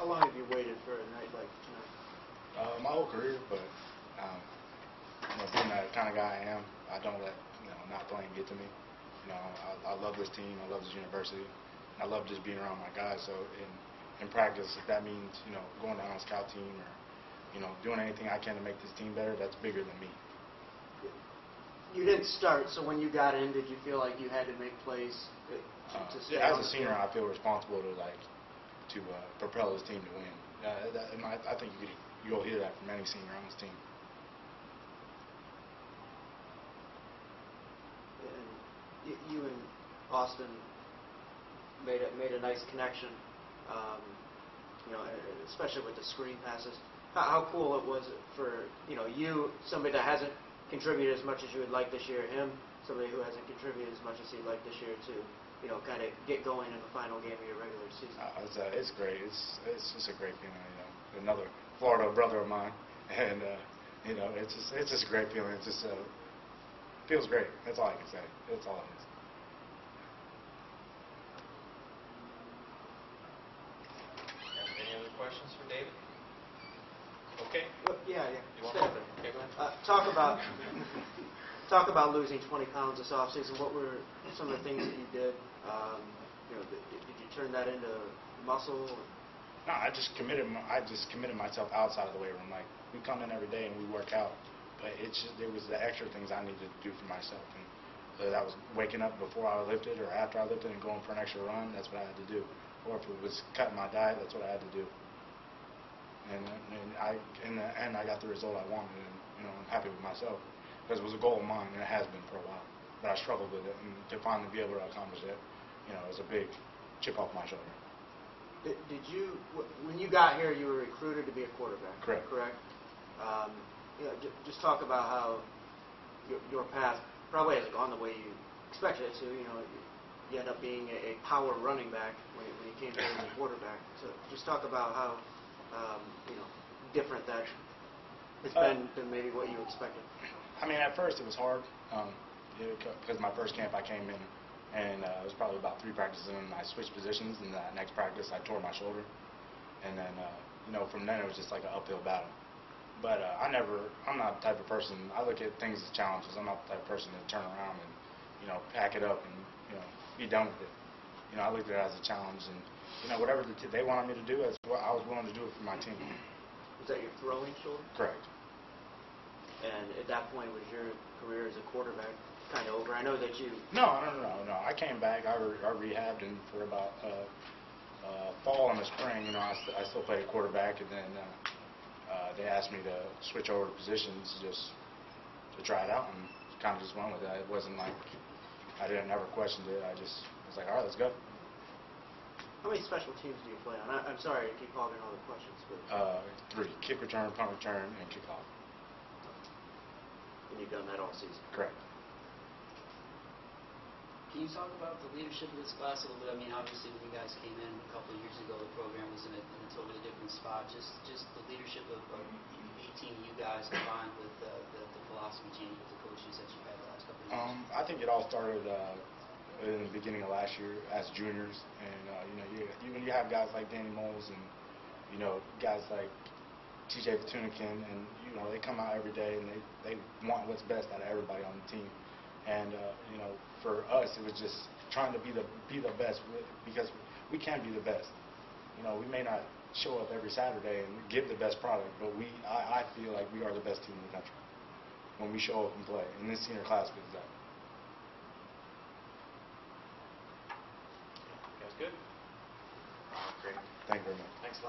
How long have you waited for a night like tonight? My whole career, but being the kind of guy I am, I don't let not playing get to me. I love this team. I love this university. I love just being around my guys. So in practice, if that means going down on a scout team or doing anything I can to make this team better, that's bigger than me. You didn't start, so when you got in, did you feel like you had to make plays to stay as on a senior, I feel responsible to propel this team to win. And I think you'll hear that from any senior on this team. And you and Austin made a nice connection, especially with the screen passes. How cool it was for you, somebody that hasn't contributed as much as you would like this year, him, somebody who hasn't contributed as much as he'd like this year to kind of get going in the final game of your regular season. It's great. It's just a great feeling. Another Florida brother of mine, and it's just a great feeling. It just feels great. That's all I can say. That's all it is. Any other questions for David? Okay. Well, yeah. You want Stay to? there. Okay, go ahead. Talk about losing 20 pounds this offseason. What were some of the things that you did? Did you turn that into muscle? No, I just committed myself outside of the weight room. Like, we come in every day and we work out, but it was the extra things I needed to do for myself. And whether that was waking up before I lifted or after I lifted and going for an extra run, that's what I had to do. Or if it was cutting my diet, that's what I had to do. And in the end, I got the result I wanted, and I'm happy with myself because it was a goal of mine, and it has been for a while. But I struggled with it, and to finally be able to accomplish it, it was a big chip off my shoulder. Did you, when you got here, you were recruited to be a quarterback? Correct. Just talk about how your path probably hasn't gone the way you expected it to. You end up being a power running back when you came here as a quarterback. So just talk about how different that has been than maybe what you expected. I mean, at first it was hard because my first camp I came in and it was probably about 3 practices and I switched positions, and that next practice I tore my shoulder, and then from then it was just like an uphill battle. But I'm not the type of person. I look at things as challenges. I'm not the type of person to turn around and pack it up and be done with it. I looked at it as a challenge, and whatever they wanted me to do, that's what I was willing to do it for my team. Was that your throwing shoulder? Correct. And at that point, was your career as a quarterback kind of over? I know that you... No. I came back. I rehabbed, and for about fall and the spring, I still played quarterback, and then they asked me to switch over positions just to try it out, and kind of just went with it. It wasn't like I didn't ever question it. I was like, all right, let's go. How many special teams do you play on? I'm sorry to keep hogging all the questions, but... 3. Kick return, punt return, and kickoff. And you've done that all season? Correct. Can you talk about the leadership of this class a little bit? I mean, obviously, when you guys came in a couple of years ago, the program was in a totally different spot. Just the leadership of 18 of you guys combined with the philosophy change with the coaches that you've had the last couple of years. I think it all started in the beginning of last year as juniors, and you have guys like Danny Moles and guys like TJ Tunikin, and they come out every day and they want what's best out of everybody on the team. And for us, it was just trying to be the best, because we can be the best. We may not show up every Saturday and give the best product, but I feel like we are the best team in the country when we show up and play. And this senior class is that. That's good. Great. Thank you very much. Thanks a lot.